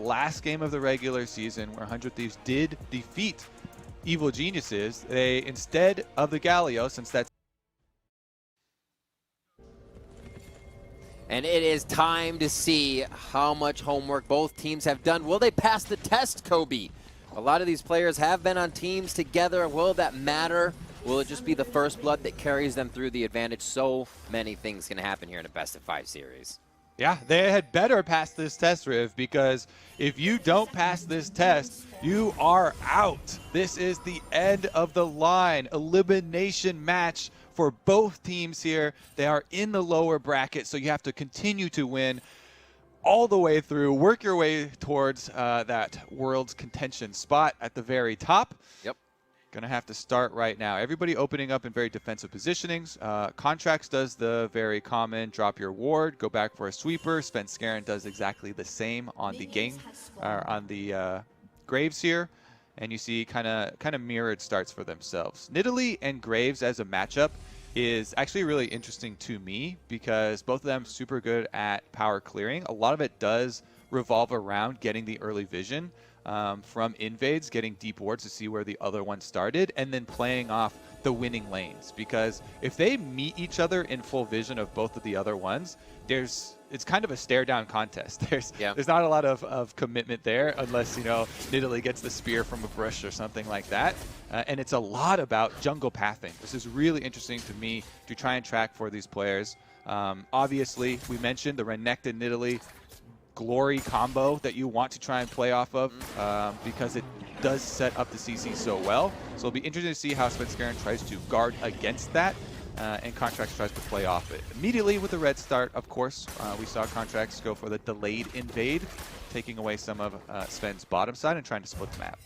last game of the regular season where 100 Thieves did defeat Evil Geniuses. They, instead of the Galio, since that's And it is time to see how much homework both teams have done. Will they pass the test, Kobe? A lot of these players have been on teams together. Will that matter? Will it just be the first blood that carries them through the advantage? So many things can happen here in a best-of-5 series. Yeah, they had better pass this test, Riv, because if you don't pass this test, you are out. This is the end of the line. Elimination match for both teams here. They are in the lower bracket, so you have to continue to win all the way through, work your way towards that world's contention spot at the very top. Yep. Gonna have to start right now. Everybody opening up in very defensive positionings. Contracts does the very common drop your ward, go back for a sweeper. Svenskeren does exactly the same on the gang, on the Graves here, and you see kind of mirrored starts for themselves. Nidalee and Graves as a matchup is actually really interesting to me because both of them super good at power clearing. A lot of it does revolve around getting the early vision from invades, getting deep wards to see where the other one started, and then playing off the winning lanes. Because if they meet each other in full vision of both of the other ones, it's kind of a stare down contest. There's not a lot of commitment there unless, you know, Nidalee gets the spear from a bush or something like that. And it's a lot about jungle pathing. This is really interesting to me to try and track for these players. Obviously, we mentioned the Renekton Nidalee glory combo that you want to try and play off of because it does set up the CC so well. So it'll be interesting to see how Svenskeren tries to guard against that, and Contracts tries to play off it. Immediately with the red start, of course, we saw Contracts go for the delayed invade, taking away some of Sven's bottom side and trying to split the map.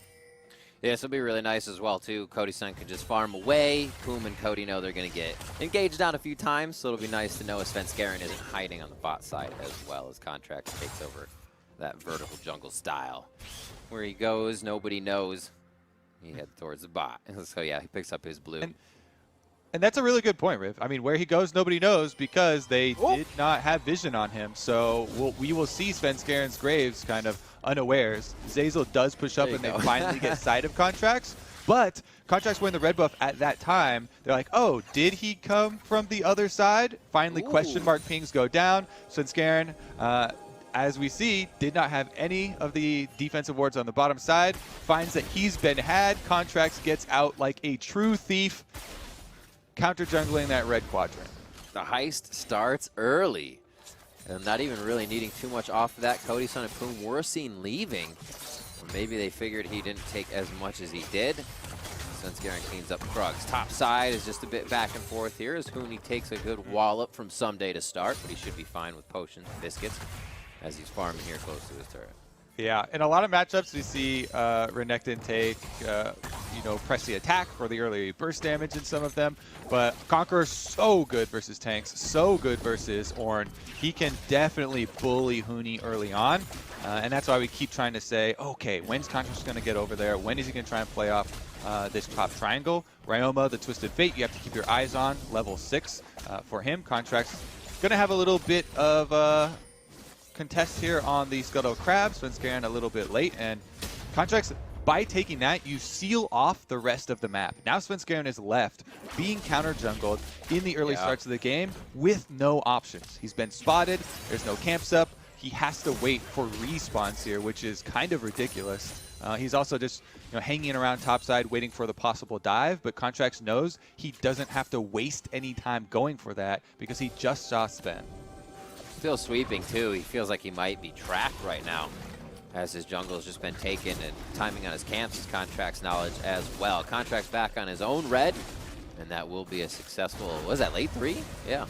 Yeah, this will be really nice as well, too. Cody-san can just farm away. Poom and Cody know they're going to get engaged down a few times, so it'll be nice to know Svenskeren isn't hiding on the bot side as well as Contracts takes over that vertical jungle style. Where he goes, nobody knows. He heads towards the bot. So, yeah, he picks up his blue. And that's a really good point, Riv. I mean, where he goes, nobody knows because they did not have vision on him. So we will see Svenskeren's Graves kind of unawares. Zazel does push up and they finally get sight of Contracts. But Contracts were in the red buff at that time. They're like, oh, did he come from the other side? Finally, question mark pings go down. Svenskeren, as we see, did not have any of the defensive wards on the bottom side. Finds that he's been had. Contracts gets out like a true thief, counter jungling that red quadrant. The heist starts early. And not even really needing too much off of that. Cody-san and Poom were seen leaving. Or maybe they figured he didn't take as much as he did. Svenskeren cleans up Krugs. Top side is just a bit back and forth here as Huni takes a good wallop from Someday to start, but he should be fine with potions and biscuits as he's farming here close to his turret. Yeah, in a lot of matchups we see Renekton take, press the attack for the early burst damage in some of them, but Conqueror's so good versus tanks, so good versus Ornn. He can definitely bully Huni early on, and that's why we keep trying to say, okay, when's Contracts going to get over there? When is he going to try and play off this top triangle? Ryoma, the Twisted Fate, you have to keep your eyes on, level 6 for him. Contracts going to have a little bit of contest here on the Scuttle Crab. Svenskeren a little bit late, and Contracts, by taking that, you seal off the rest of the map. Now Svenskeren is left being counter jungled in the early starts of the game with no options. He's been spotted, there's no camps up, he has to wait for respawns here, which is kind of ridiculous. He's also just hanging around topside waiting for the possible dive, but Contracts knows he doesn't have to waste any time going for that because he just saw Sven. Still sweeping too. He feels like he might be tracked right now as his jungle has just been taken, and timing on his camps is Contracts' knowledge as well. Contracts back on his own red, and that will be a successful, was that late 3? Yeah.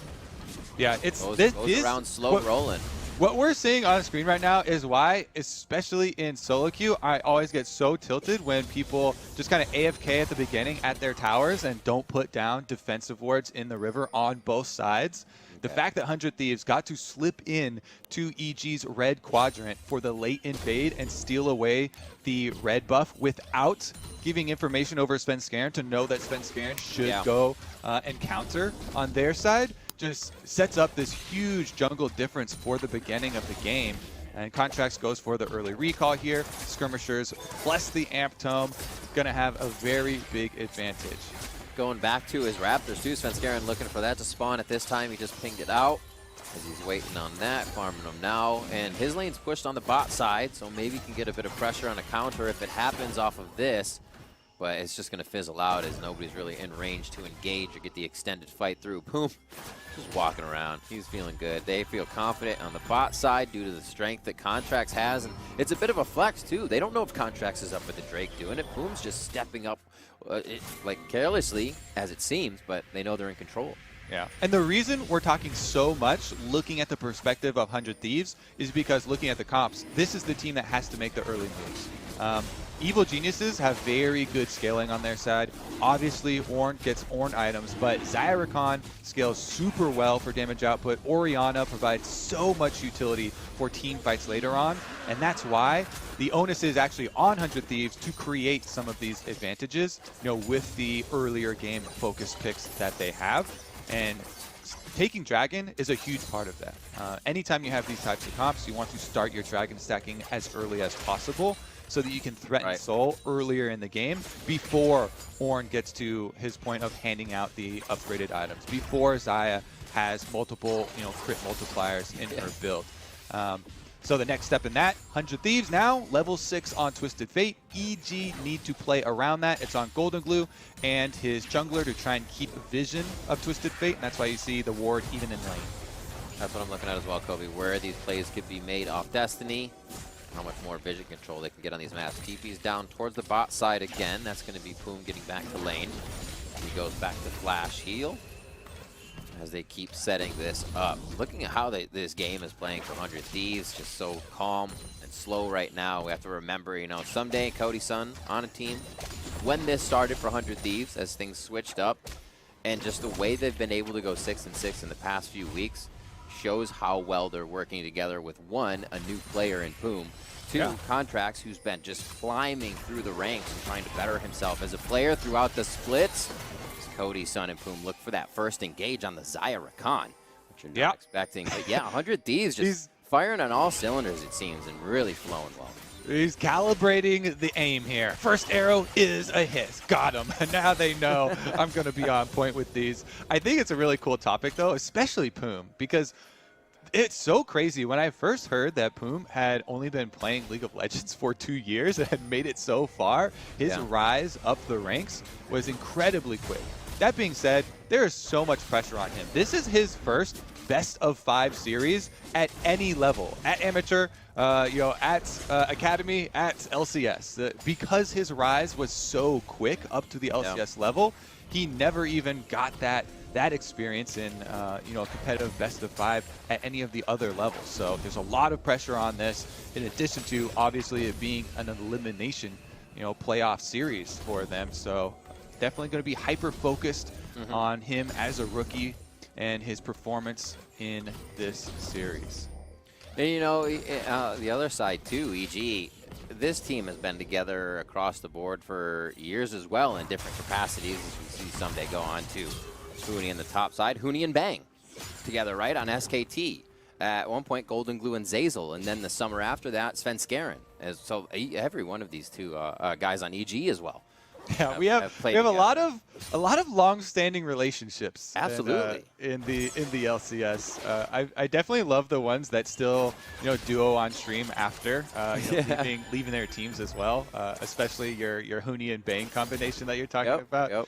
Yeah, it's goes around slow rolling. What we're seeing on screen right now is why, especially in solo queue, I always get so tilted when people just kind of AFK at the beginning at their towers and don't put down defensive wards in the river on both sides. The fact that 100 Thieves got to slip in to EG's red quadrant for the late invade and steal away the red buff without giving information over Svenskeren to know that Svenskeren should go and counter on their side just sets up this huge jungle difference for the beginning of the game. And Contracts goes for the early recall here. Skirmishers plus the Amp Tome, gonna have a very big advantage. Going back to his Raptors too, Svenskeren looking for that to spawn. At this time, he just pinged it out as he's waiting on that, farming them now. And his lane's pushed on the bot side, so maybe he can get a bit of pressure on a counter if it happens off of this. But it's just going to fizzle out as nobody's really in range to engage or get the extended fight through. Boom, just walking around. He's feeling good. They feel confident on the bot side due to the strength that Contracts has. And it's a bit of a flex, too. They don't know if Contracts is up with the Drake doing it. Boom's just stepping up like carelessly, as it seems, but they know they're in control. Yeah. And the reason we're talking so much, looking at the perspective of 100 Thieves, is because looking at the comps, this is the team that has to make the early moves. Evil Geniuses have very good scaling on their side. Obviously, Ornn gets Ornn items, but Zyrakan scales super well for damage output. Orianna provides so much utility for team fights later on, and that's why the onus is actually on 100 Thieves to create some of these advantages, with the earlier game focused picks that they have. And taking Dragon is a huge part of that. Anytime you have these types of comps, you want to start your Dragon stacking as early as possible so that you can threaten Soul earlier in the game before Ornn gets to his point of handing out the upgraded items, before Xayah has multiple crit multipliers in her build. So the next step in that, 100 Thieves now, level 6 on Twisted Fate. EG need to play around that. It's on Golden Glue and his jungler to try and keep vision of Twisted Fate, and that's why you see the ward even in lane. That's what I'm looking at as well, Kobe, where these plays could be made off Destiny, how much more vision control they can get on these maps. TP's down towards the bot side again. That's going to be Poom getting back to lane. He goes back to flash heal as they keep setting this up. Looking at how this game is playing for 100 Thieves, just so calm and slow right now. We have to remember, someday Cody Sun on a team, when this started for 100 Thieves, as things switched up, and just the way they've been able to go 6-6 in the past few weeks shows how well they're working together with, one, a new player in Poom, two, Contracts, who's been just climbing through the ranks and trying to better himself as a player throughout the splits. Cody, Sun, and Poom look for that first engage on the Zyrakan, which you're not expecting. But yeah, 100 Thieves just firing on all cylinders, it seems, and really flowing well. He's calibrating the aim here. First arrow is a hit. Got him. Now they know I'm going to be on point with these. I think it's a really cool topic, though, especially Poom, because it's so crazy. When I first heard that Poom had only been playing League of Legends for 2 years and had made it so far, his rise up the ranks was incredibly quick. That being said, there is so much pressure on him. This is his first best of 5 series at any level, at amateur, at academy, at LCS. Because his rise was so quick up to the LCS level, he never even got that experience in a competitive best of 5 at any of the other levels. So there's a lot of pressure on this, in addition to obviously it being an elimination, playoff series for them. So definitely going to be hyper-focused on him as a rookie and his performance in this series. And the other side too, EG, this team has been together across the board for years as well in different capacities, as we see someday go on to Huni on the top side. Huni and Bang together, right, on SKT. At one point, Golden Glue and Zazel, and then the summer after that, Svenskeren. So every one of these two guys on EG as well. Yeah, we have a lot of long-standing relationships. Absolutely. In the LCS, I definitely love the ones that still duo on stream after leaving their teams as well. Especially your Huni and Bang combination that you're talking about. Yep.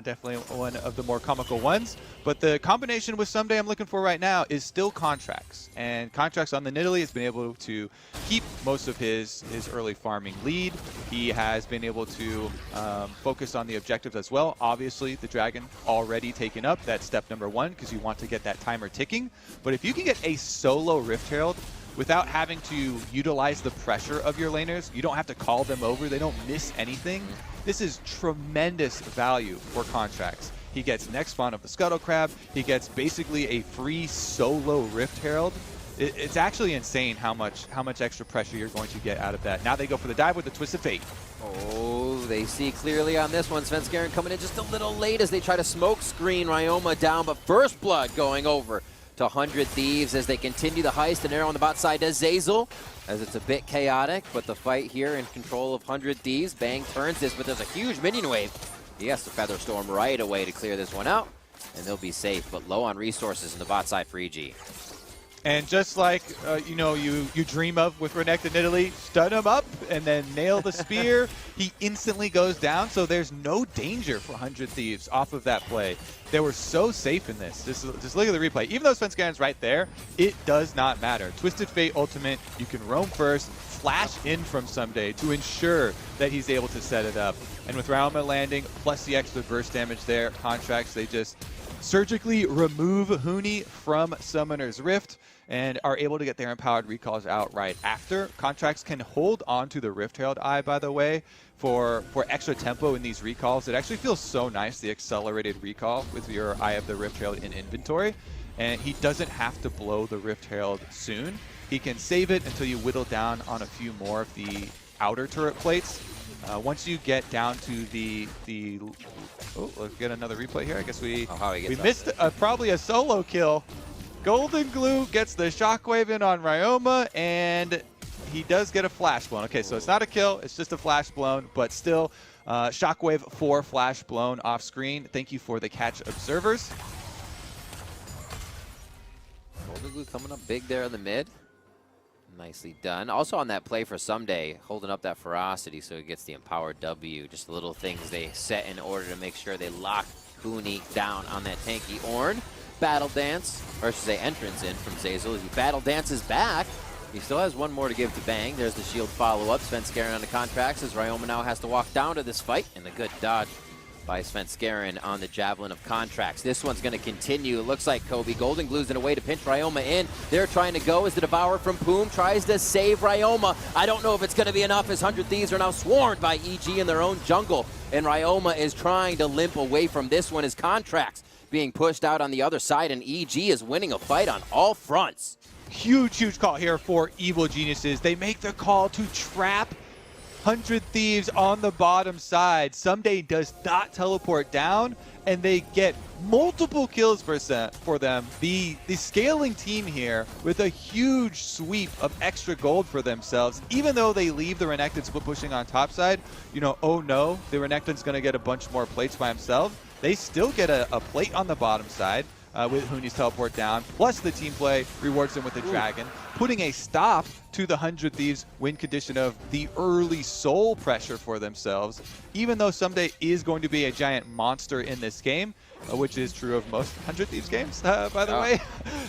Definitely one of the more comical ones. But the combination with Someday I'm looking for right now is still Contracts. And Contracts on the Nidalee has been able to keep most of his early farming lead. He has been able to focus on the objectives as well. Obviously, the Dragon already taken up. That's step number 1, because you want to get that timer ticking. But if you can get a solo Rift Herald without having to utilize the pressure of your laners, you don't have to call them over. They don't miss anything. This is tremendous value for Contracts. He gets next spawn of the Scuttle Crab. He gets basically a free solo Rift Herald. It's actually insane how much extra pressure you're going to get out of that. Now they go for the dive with the Twisted Fate. Oh, they see clearly on this one. Svenskeren coming in just a little late as they try to smoke screen Ryoma down, but First Blood going over to 100 Thieves as they continue the heist. An arrow on the bot side does Zeyzal, as it's a bit chaotic, but the fight here in control of 100 Thieves. Bang turns this, but there's a huge minion wave. He has to Feather Storm right away to clear this one out, and they'll be safe, but low on resources in the bot side for EG. And just like, you know, you dream of with Renekton in Italy, stun him up and then nail the spear, he instantly goes down, so there's no danger for 100 Thieves off of that play. They were so safe in this. Just look at the replay. Even though Svenskaren's right there, it does not matter. Twisted Fate ultimate, you can roam first, flash in from Someday to ensure that he's able to set it up. And with Rauma landing, plus the extra burst damage there, Contracts, they just surgically remove Huni from Summoner's Rift and are able to get their empowered recalls out right after. Contracts can hold on to the Rift-Tailed Eye, by the way, for extra tempo in these recalls. It actually feels so nice, the accelerated recall with your Eye of the Rift-Tailed in inventory. And he doesn't have to blow the Rift-Tailed soon. He can save it until you whittle down on a few more of the outer turret plates. Once you get down to the oh, let's get another replay here. I guess we missed probably a solo kill. Golden Glue gets the shockwave in on Ryoma, and he does get a flash blown. Okay, so it's not a kill, it's just a flash blown, but still, shockwave for flash blown off screen. Thank you for the catch, observers. Golden Glue coming up big there in the mid. Nicely done. Also on that play for Someday, holding up that ferocity so he gets the empowered W. Just the little things they set in order to make sure they lock Huni down on that tanky Ornn. Battle Dance, or I should say entrance in from Zeyzal as he battle dances back. He still has one more to give to Bang. There's the shield follow-up. Svenskeren on the Contracts as Ryoma now has to walk down to this fight. And a good dodge by Svenskeren on the Javelin of Contracts. This one's going to continue. It looks like Kobe Golden Glue's in a way to pinch Ryoma in. They're trying to go as the Devourer from Poom tries to save Ryoma. I don't know if it's going to be enough as 100 Thieves are now swarmed by EG in their own jungle. And Ryoma is trying to limp away from this one as Contracts being pushed out on the other side, and EG is winning a fight on all fronts. Huge call here for Evil Geniuses. They make the call to trap 100 Thieves on the bottom side. Someday does not teleport down, and they get multiple kills for them. The scaling team here with a huge sweep of extra gold for themselves, even though they leave the Renekton split pushing on top side. You know, oh no, the Renekton's going to get a bunch more plates by himself. They still get a plate on the bottom side with Huni's teleport down, plus the team play rewards them with a dragon, putting a stop to the 100 Thieves win condition of the early soul pressure for themselves, even though Someday is going to be a giant monster in this game, which is true of most 100 Thieves games, by the way.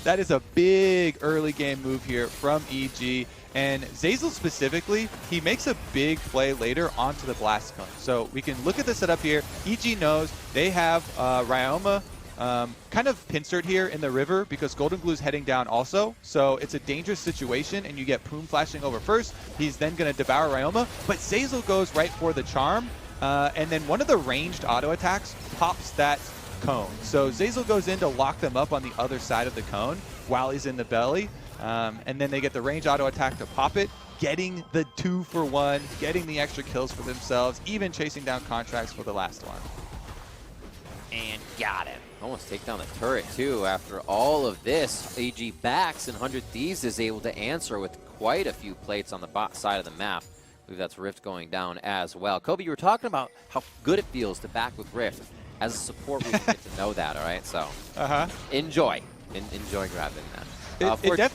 That is a big early game move here from EG. And Zeyzal specifically, he makes a big play later onto the Blast Cone. So we can look at the setup here. EG knows they have Ryoma kind of pincered here in the river because Golden Glue's heading down also. So it's a dangerous situation, and you get Poom flashing over first. He's then going to devour Ryoma, but Zeyzal goes right for the charm. And then one of the ranged auto attacks pops that cone. So Zeyzal goes in to lock them up on the other side of the cone while he's in the belly. And then they get the range auto attack to pop it, getting the 2-for-1, getting the extra kills for themselves, even chasing down Contracts for the last one. And got him. Almost take down the turret too. After all of this, AG backs and 100 Thieves is able to answer with quite a few plates on the bot side of the map. I believe that's Rift going down as well. Kobe, you were talking about how good it feels to back with Rift. As a support, we get to know that, all right? So enjoy. Enjoy grabbing that.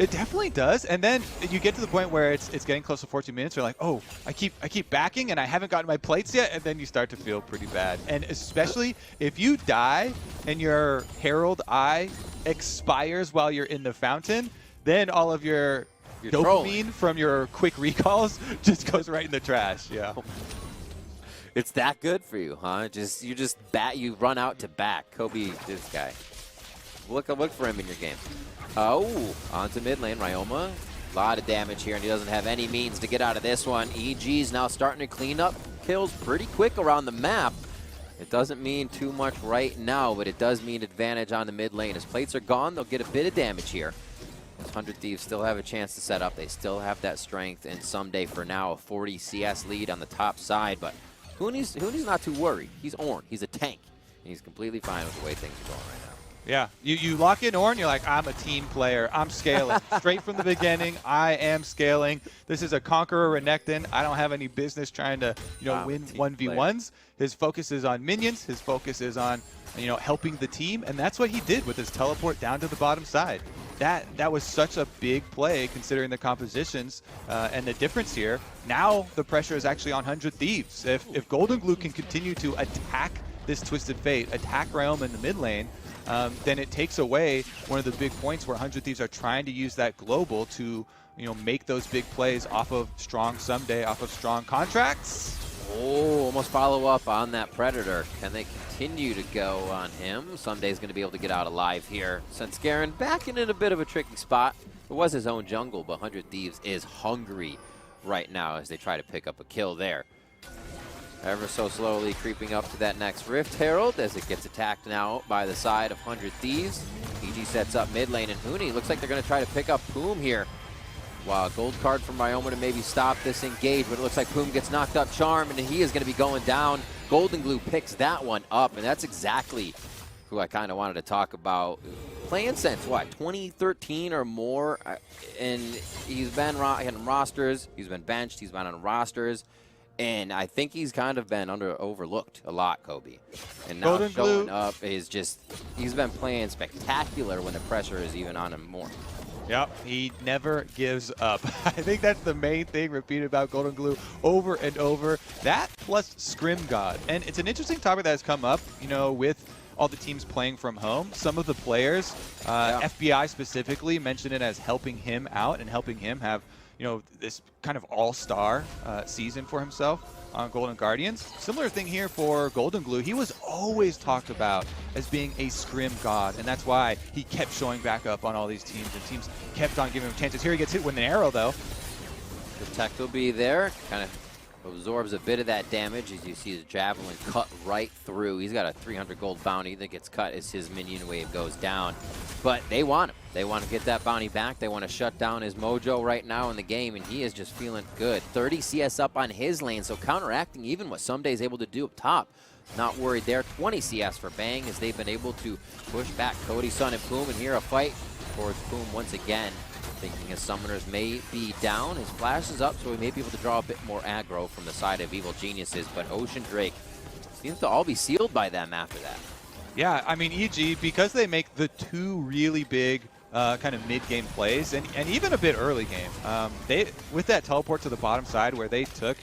It definitely does, and then you get to the point where it's getting close to 14 minutes. You're like, oh, I keep backing, and I haven't gotten my plates yet, and then you start to feel pretty bad. And especially if you die and your Herald Eye expires while you're in the fountain, then all of your dopamine from your quick recalls just goes right in the trash. Yeah. It's that good for you, huh? You run out to back. Kobe, this guy. Look for him in your game. Oh, onto mid lane, Ryoma. A lot of damage here, and he doesn't have any means to get out of this one. EG's now starting to clean up kills pretty quick around the map. It doesn't mean too much right now, but it does mean advantage on the mid lane. As plates are gone, they'll get a bit of damage here. 100 Thieves still have a chance to set up. They still have that strength, and Someday for now a 40 CS lead on the top side, but Huni's not too worried. He's Ornn. He's a tank, and he's completely fine with the way things are going right now. Yeah, you lock in Ornn, you're like, I'm a team player. I'm scaling. Straight from the beginning, I am scaling. This is a Conqueror Renekton. I don't have any business trying to, win Team player. 1v1s. His focus is on minions. His focus is on, helping the team. And that's what he did with his teleport down to the bottom side. That was such a big play considering the compositions and the difference here. Now the pressure is actually on 100 Thieves. If Golden Glue can continue to attack this Twisted Fate, attack Ryoma in the mid lane, then it takes away one of the big points where 100 Thieves are trying to use that global to, make those big plays off of strong Someday, off of strong contracts. Oh, almost follow up on that Predator. Can they continue to go on him? Someday's going to be able to get out alive here. Svenskeren back in a bit of a tricky spot. It was his own jungle, but 100 Thieves is hungry right now as they try to pick up a kill there. Ever so slowly creeping up to that next Rift Herald as it gets attacked now by the side of 100 Thieves. PG sets up mid lane, and Huni looks like they're going to try to pick up Poom here. Wow, gold card from Ryoma to maybe stop this engage, but it looks like Poom gets knocked up Charm, and he is going to be going down. Golden Glue picks that one up, and that's exactly who I kind of wanted to talk about. Playing since, what, 2013 or more? And he's been on rosters, he's been benched, he's been on rosters. And I think he's kind of been overlooked a lot, Kobe. And now Golden showing Glue up is just, he's been playing spectacular when the pressure is even on him more. Yep, he never gives up. I think that's the main thing repeated about Golden Glue over and over. That plus Scrim God. And it's an interesting topic that has come up, with all the teams playing from home. Some of the players, FBI specifically, mentioned it as helping him out and helping him have this kind of all-star season for himself on Golden Guardians. Similar thing here for Golden Glue. He was always talked about as being a scrim god, and that's why he kept showing back up on all these teams, and teams kept on giving him chances. Here he gets hit with an arrow, though. The tech will be there, kind of absorbs a bit of that damage as you see the javelin cut right through. He's got a 300 gold bounty that gets cut as his minion wave goes down. But they want him. They want to get that bounty back. They want to shut down his mojo right now in the game, and he is just feeling good. 30 CS up on his lane, so counteracting even what Someday's able to do up top. Not worried there. 20 CS for Bang as they've been able to push back Cody, Sun, and Poom, and here a fight towards Poom once again. Thinking his summoners may be down. His flash is up, so he may be able to draw a bit more aggro from the side of Evil Geniuses, but Ocean Drake seems to all be sealed by them after that. Yeah, I mean, EG, because they make the two really big kind of mid-game plays, and even a bit early game, they with that teleport to the bottom side where they took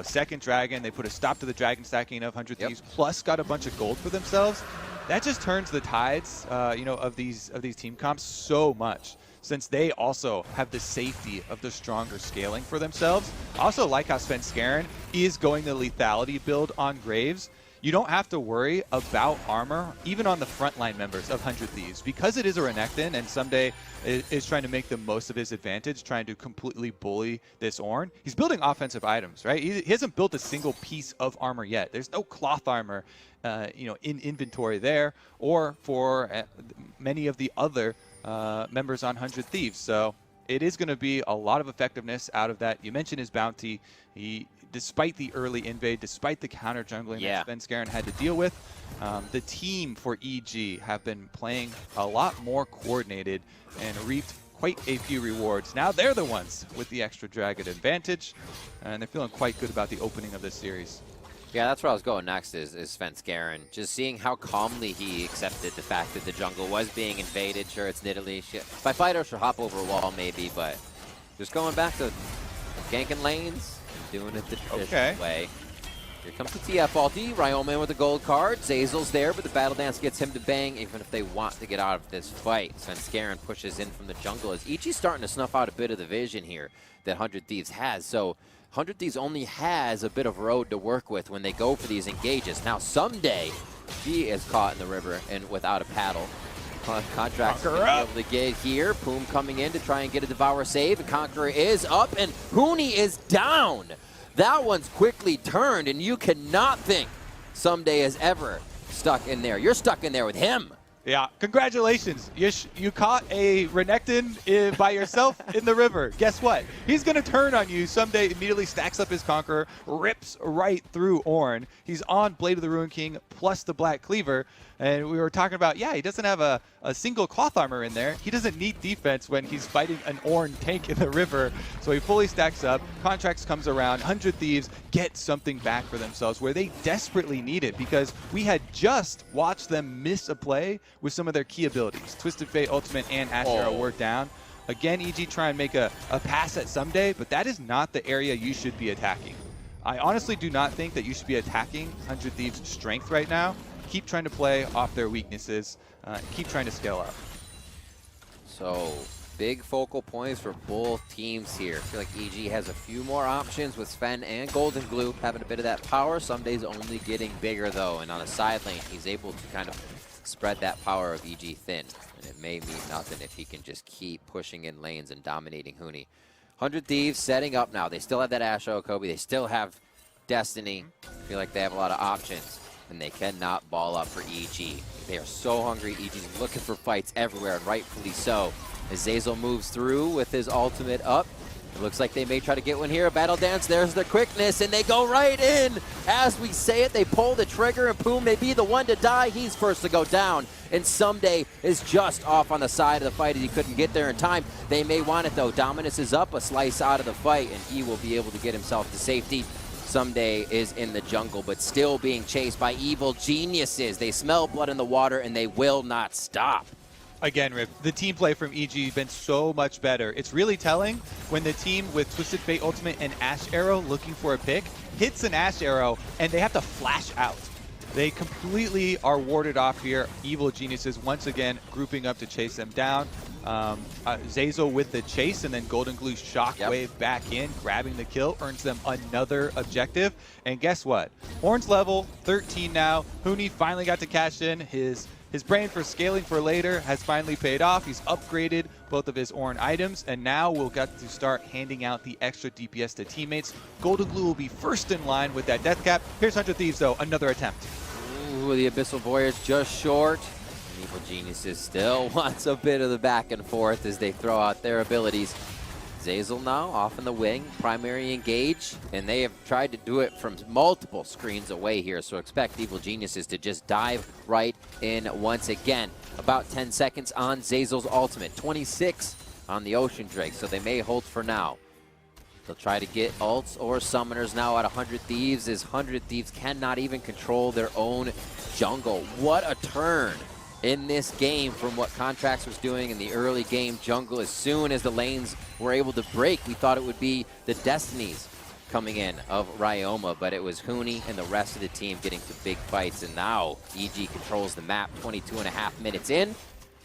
second dragon, they put a stop to the dragon stacking of 100 Thieves, plus got a bunch of gold for themselves. That just turns the tides, of these team comps so much, since they also have the safety of the stronger scaling for themselves. I also like how Svenskeren is going the lethality build on Graves. You don't have to worry about armor, even on the frontline members of 100 Thieves, because it is a Renekton and Someday is trying to make the most of his advantage, trying to completely bully this Ornn. He's building offensive items, right? He hasn't built a single piece of armor yet. There's no cloth armor, in inventory there, or for many of the other members on 100 Thieves. So it is going to be a lot of effectiveness out of that. You mentioned his bounty. Despite the early invade, despite the counter jungling that Svenskeren had to deal with, the team for EG have been playing a lot more coordinated and reaped quite a few rewards. Now they're the ones with the extra dragon advantage, and they're feeling quite good about the opening of this series. Yeah, that's where I was going next is Svenskeren. Just seeing how calmly he accepted the fact that the jungle was being invaded. Sure, it's Nidalee. If I fight, I should hop over a wall maybe, but just going back to ganking lanes, doing it the traditional way. Here comes the TF ulti. Ryoma in with the gold card. Zazel's there, but the battle dance gets him to Bang, even if they want to get out of this fight. Svenskeren pushes in from the jungle as Ichi's starting to snuff out a bit of the vision here that 100 Thieves has. So 100 Thieves only has a bit of road to work with when they go for these engages. Now, Someday, he is caught in the river and without a paddle. Contract's able to get here. Poom coming in to try and get a Devour save. The Conqueror is up, and Huni is down. That one's quickly turned, and you cannot think Someday is ever stuck in there. You're stuck in there with him. Yeah, congratulations. You caught a Renekton by yourself in the river. Guess what? He's going to turn on you. Someday immediately stacks up his Conqueror, rips right through Ornn. He's on Blade of the Ruined King plus the Black Cleaver. And we were talking about, yeah, he doesn't have a single cloth armor in there. He doesn't need defense when he's fighting an Ornn tank in the river. So he fully stacks up. Contracts comes around. 100 Thieves get something back for themselves where they desperately need it, because we had just watched them miss a play with some of their key abilities. Twisted Fate, Ultimate, and Ash Arrow were down. Again, EG try and make a pass at someday, but that is not the area you should be attacking. I honestly do not think that you should be attacking 100 Thieves' strength right now. Keep trying to play off their weaknesses. Keep trying to scale up. So, big focal points for both teams here. I feel like EG has a few more options with Sven and Golden Glue having a bit of that power. Some days only getting bigger, though. And on a side lane, he's able to kind of spread that power of EG thin. And it may mean nothing if he can just keep pushing in lanes and dominating Huni. 100 Thieves setting up now. They still have that Asho Kobe. They still have Destiny. I feel like they have a lot of options. And they cannot ball up for EG. They are so hungry. EG's looking for fights everywhere, and rightfully so. As Zeyzal moves through with his ultimate up, it looks like they may try to get one here. A battle dance, there's the quickness, and they go right in. As we say it, they pull the trigger, and Poom may be the one to die. He's first to go down, and Someday is just off on the side of the fight as he couldn't get there in time. They may want it, though. Dominus is up, a slice out of the fight, and he will be able to get himself to safety. Someday is in the jungle, but still being chased by evil geniuses. They smell blood in the water, and they will not stop. Again, Rip, the team play from EG has been so much better. It's really telling when the team with Twisted Fate Ultimate and Ash Arrow looking for a pick hits an Ash Arrow, and they have to flash out. They completely are warded off here. Evil geniuses once again grouping up to chase them down. Zeyzal with the chase, and then Golden Glue Shockwave back in, grabbing the kill, earns them another objective. And guess what? Ornn's level 13 now. Huni finally got to cash in. His brain for scaling for later has finally paid off. He's upgraded both of his Ornn items, and now we'll get to start handing out the extra DPS to teammates. Golden Glue will be first in line with that death cap. Here's 100 Thieves, though, another attempt. Ooh, the Abyssal Voyage just short. Evil Geniuses still wants a bit of the back and forth as they throw out their abilities. Zeyzal now off in the wing, primary engage, and they have tried to do it from multiple screens away here, so expect Evil Geniuses to just dive right in once again. About 10 seconds on Zeyzal's ultimate, 26 on the Ocean Drake, so they may hold for now. They'll try to get ults or summoners now at 100 Thieves, as 100 Thieves cannot even control their own jungle. What a turn in this game from what Contracts was doing in the early game jungle. As soon as the lanes were able to break, we thought it would be the Destinies coming in of Ryoma, but it was Huni and the rest of the team getting to big fights, and now EG controls the map 22.5 minutes in.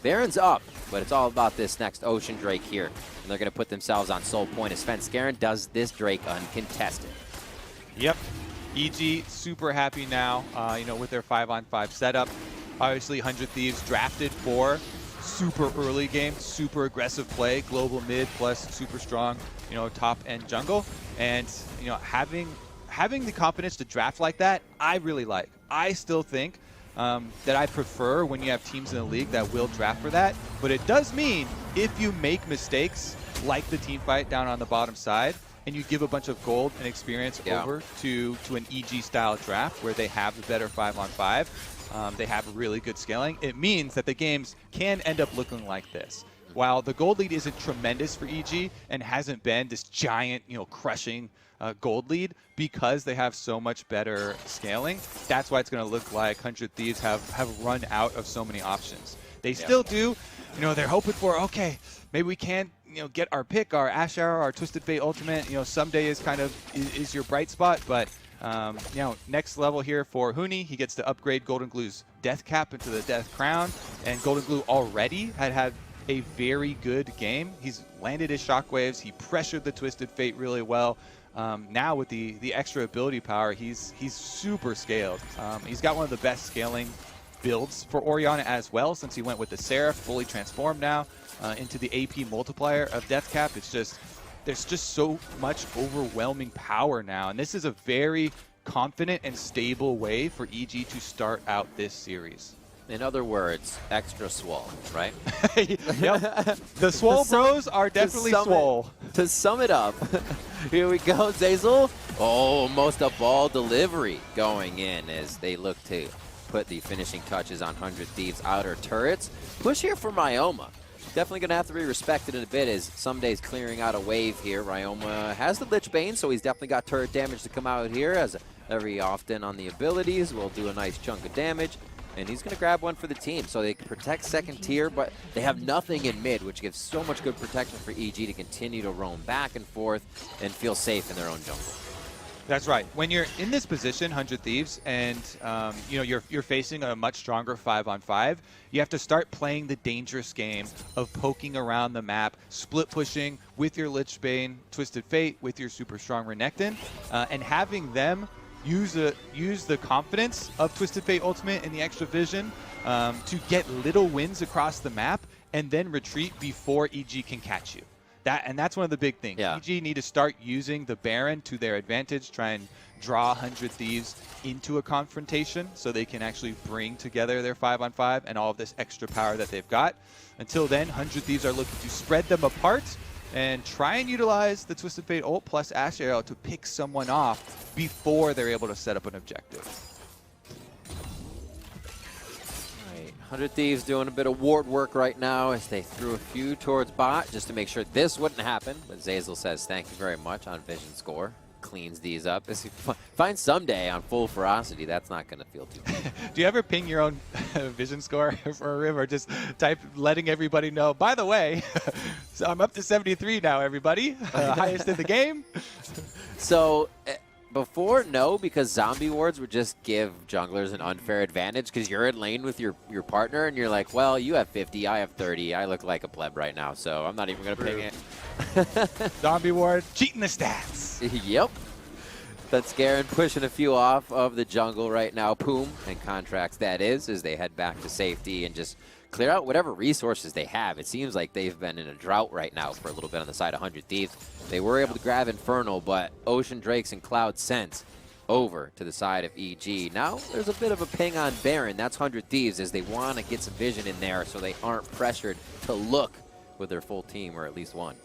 Baron's up, but it's all about this next Ocean Drake here, and they're going to put themselves on Soul Point as Svenskeren does this Drake uncontested. Yep, EG super happy now, with their 5-on-5 setup. Obviously, 100 Thieves drafted for super early game, super aggressive play, global mid plus super strong, top end jungle. And, having the confidence to draft like that, I really like. I still think that I prefer when you have teams in the league that will draft for that. But it does mean if you make mistakes like the team fight down on the bottom side, and you give a bunch of gold and experience over to an EG style draft where they have the better 5-on-5, they have really good scaling, it means that the games can end up looking like this. While the gold lead isn't tremendous for EG and hasn't been this giant, crushing gold lead, because they have so much better scaling, that's why it's going to look like 100 Thieves have run out of so many options. They still do, they're hoping for, okay, maybe we can get our pick, our Ash Arrow, our Twisted Fate Ultimate, someday is your bright spot, but next level here for Huni, he gets to upgrade Golden Glue's Death Cap into the Death Crown, and Golden Glue already had a very good game. He's landed his shockwaves, he pressured the Twisted Fate really well. Now with the extra ability power, he's super scaled. He's got one of the best scaling builds for Orianna as well, since he went with the Seraph, fully transformed now into the AP multiplier of Death Cap. There's just so much overwhelming power now, and this is a very confident and stable way for EG to start out this series. In other words, extra swole, right? Yep. The swole bros are definitely swole. To sum it up, here we go, Zeyzal. Oh, almost a ball delivery going in as they look to put the finishing touches on 100 Thieves' outer turrets. Push here for Ryoma. Definitely going to have to be respected in a bit as Somedays clearing out a wave here. Ryoma has the Lich Bane, so he's definitely got turret damage to come out here, as every often on the abilities will do a nice chunk of damage. And he's going to grab one for the team, so they can protect second tier, but they have nothing in mid, which gives so much good protection for EG to continue to roam back and forth and feel safe in their own jungle. That's right. When you're in this position, 100 Thieves, and you know you're facing a much stronger 5-on-5, you have to start playing the dangerous game of poking around the map, split pushing with your Lich Bane, Twisted Fate, with your super strong Renekton, and having them use the confidence of Twisted Fate Ultimate and the extra vision to get little wins across the map, and then retreat before EG can catch you. That's one of the big things. Yeah. EG need to start using the Baron to their advantage, try and draw 100 Thieves into a confrontation so they can actually bring together their 5-on-5 and all of this extra power that they've got. Until then, 100 Thieves are looking to spread them apart and try and utilize the Twisted Fate ult plus Ash Arrow to pick someone off before they're able to set up an objective. 100 Thieves doing a bit of ward work right now as they threw a few towards bot just to make sure this wouldn't happen. But Zazel says thank you very much on Vision Score. Cleans these up. Find Someday on full ferocity. That's not going to feel too bad. Do you ever ping your own Vision Score for a Riv, or just type letting everybody know, by the way, so I'm up to 73 now, everybody. Highest in the game. So before, no, because zombie wards would just give junglers an unfair advantage because you're in lane with your partner and you're like, well, you have 50, I have 30. I look like a pleb right now, so I'm not even going to ping it. Zombie ward, cheating the stats. Yep. That's Garen pushing a few off of the jungle right now. Poom and Contracts, that is, as they head back to safety and just clear out whatever resources they have. It seems like they've been in a drought right now for a little bit on the side of 100 Thieves. They were able to grab Infernal, but Ocean Drakes and Cloud Sense over to the side of EG. Now there's a bit of a ping on Baron. That's 100 Thieves as they want to get some vision in there so they aren't pressured to look with their full team, or at least one.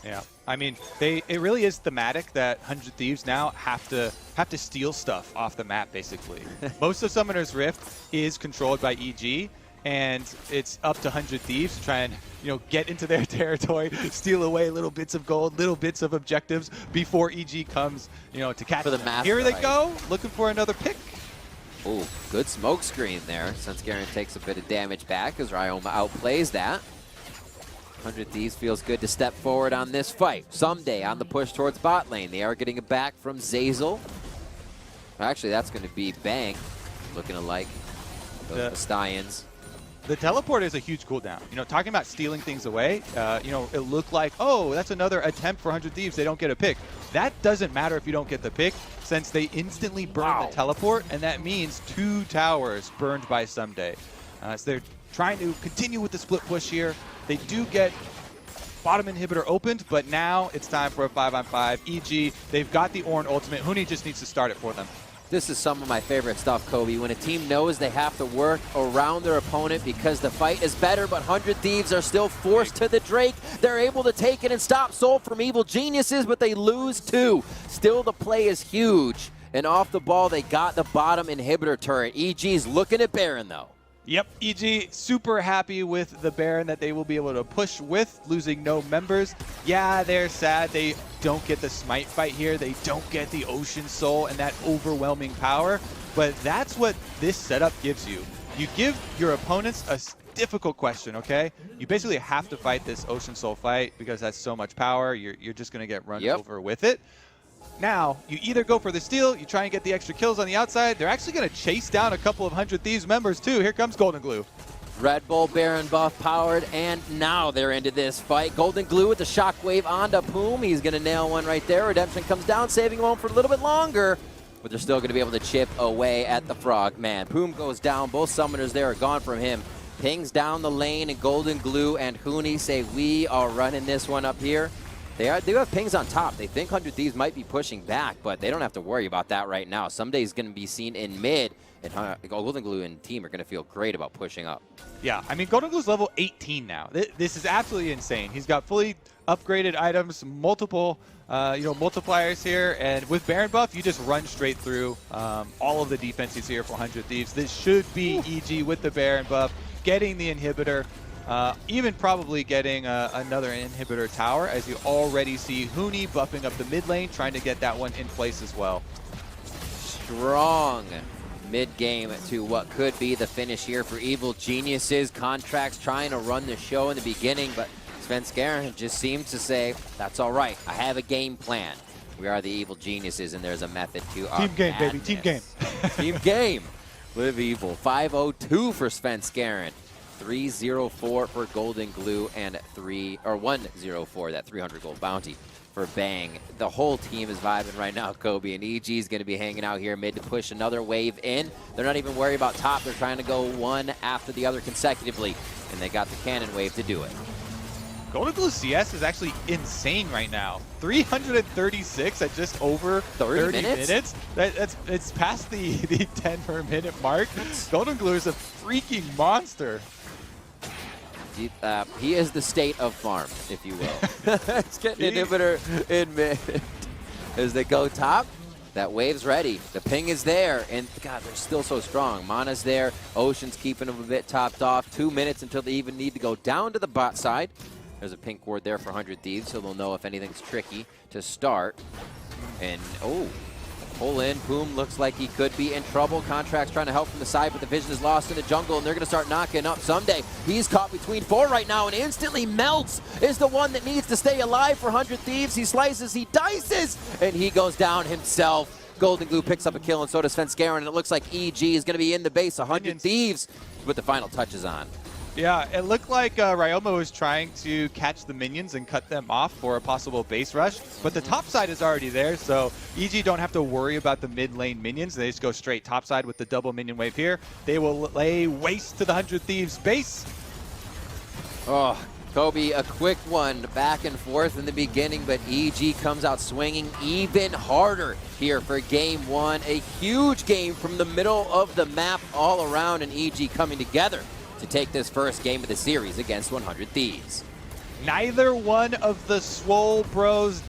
Yeah, I mean, it really is thematic that 100 Thieves now have to steal stuff off the map, basically. Most of Summoner's Rift is controlled by EG, and it's up to 100 Thieves to try and, you know, get into their territory, steal away little bits of gold, little bits of objectives before EG comes, you know, to catch them. Here they go, looking for another pick. Oh, good smoke screen there, since Garen takes a bit of damage back as Ryoma outplays that. 100 Thieves feels good to step forward on this fight. Someday on the push towards bot lane. They are getting it back from Zazel. Actually, that's going to be Bang, looking alike. Those Stallions. The teleport is a huge cooldown. You know, talking about stealing things away, you know, it looked like, oh, that's another attempt for 100 Thieves. They don't get a pick. That doesn't matter if you don't get the pick, since they instantly burn the teleport, and that means 2 towers burned by Someday. So they're trying to continue with the split push here. They do get bottom inhibitor opened, but now it's time for a 5-on-5. EG, they've got the Ornn ultimate. Huni just needs to start it for them. This is some of my favorite stuff, Kobe. When a team knows they have to work around their opponent because the fight is better, but 100 Thieves are still forced to the Drake. They're able to take it and stop Soul from Evil Geniuses, but they lose 2. Still, the play is huge. And off the ball, they got the bottom inhibitor turret. EG's looking at Baron, though. Yep, EG super happy with the Baron that they will be able to push with, losing no members. Yeah, they're sad they don't get the Smite fight here. They don't get the Ocean Soul and that overwhelming power. But that's what this setup gives you. You give your opponents a difficult question, okay? You basically have to fight this Ocean Soul fight because that's so much power. You're just going to get run over with it. Now, you either go for the steal, you try and get the extra kills on the outside. They're actually going to chase down a couple of 100 Thieves members, too. Here comes Golden Glue. Red Bull Baron buff powered, and now they're into this fight. Golden Glue with the shockwave onto Poom. He's going to nail one right there. Redemption comes down, saving him for a little bit longer, but they're still going to be able to chip away at the Frog Man. Poom goes down. Both summoners there are gone from him. Pings down the lane, and Golden Glue and Huni say, we are running this one up here. They do have pings on top. They think 100 Thieves might be pushing back, but they don't have to worry about that right now. Someday is going to be seen in mid, and Golden Glue and team are going to feel great about pushing up. Yeah, I mean, Golden Glue's level 18 now. This is absolutely insane. He's got fully upgraded items, multiple multipliers here, and with Baron buff, you just run straight through all of the defenses here for 100 Thieves. This should be EG with the Baron buff, getting the inhibitor, even probably getting another inhibitor tower, as you already see Huni buffing up the mid lane, trying to get that one in place as well. Strong mid-game to what could be the finish here for Evil Geniuses. Contracts trying to run the show in the beginning, but Svenskeren just seemed to say, that's all right, I have a game plan. We are the Evil Geniuses, and there's a method to our Team game, madness. baby, team game. Team game. Live Evil. 502 for Svenskeren. 304 for Golden Glue, and 104, that 300 gold bounty for Bang. The whole team is vibing right now, Kobe, and EG is going to be hanging out here mid to push another wave in. They're not even worried about top. They're trying to go one after the other consecutively, and they got the cannon wave to do it. Golden Glue CS is actually insane right now. 336 at just over 30 minutes. It's past the 10 per minute mark. Golden Glue is a freaking monster. He is the state of farm, if you will. Let's get an inhibitor in mid. As they go top, that wave's ready. The ping is there, and God, they're still so strong. Mana's there. Ocean's keeping them a bit topped off. 2 minutes until they even need to go down to the bot side. There's a pink ward there for 100 Thieves, so they'll know if anything's tricky to start. And, pull in. Boom looks like he could be in trouble. Contract's trying to help from the side, but the vision is lost in the jungle, and they're going to start knocking up Someday. He's caught between 4 right now, and instantly melts is the one that needs to stay alive for 100 Thieves. He slices, he dices, and he goes down himself. Golden Glue picks up a kill, and so does Svenskeren, and it looks like EG is going to be in the base. 100 Thieves with the final touches on. Yeah, it looked like Ryoma was trying to catch the minions and cut them off for a possible base rush, but the top side is already there, so EG don't have to worry about the mid lane minions. They just go straight top side with the double minion wave here. They will lay waste to the 100 Thieves base. Oh, Kobe, a quick one back and forth in the beginning, but EG comes out swinging even harder here for game one. A huge game from the middle of the map all around, and EG coming together to take this first game of the series against 100 Thieves. Neither one of the Swole Bros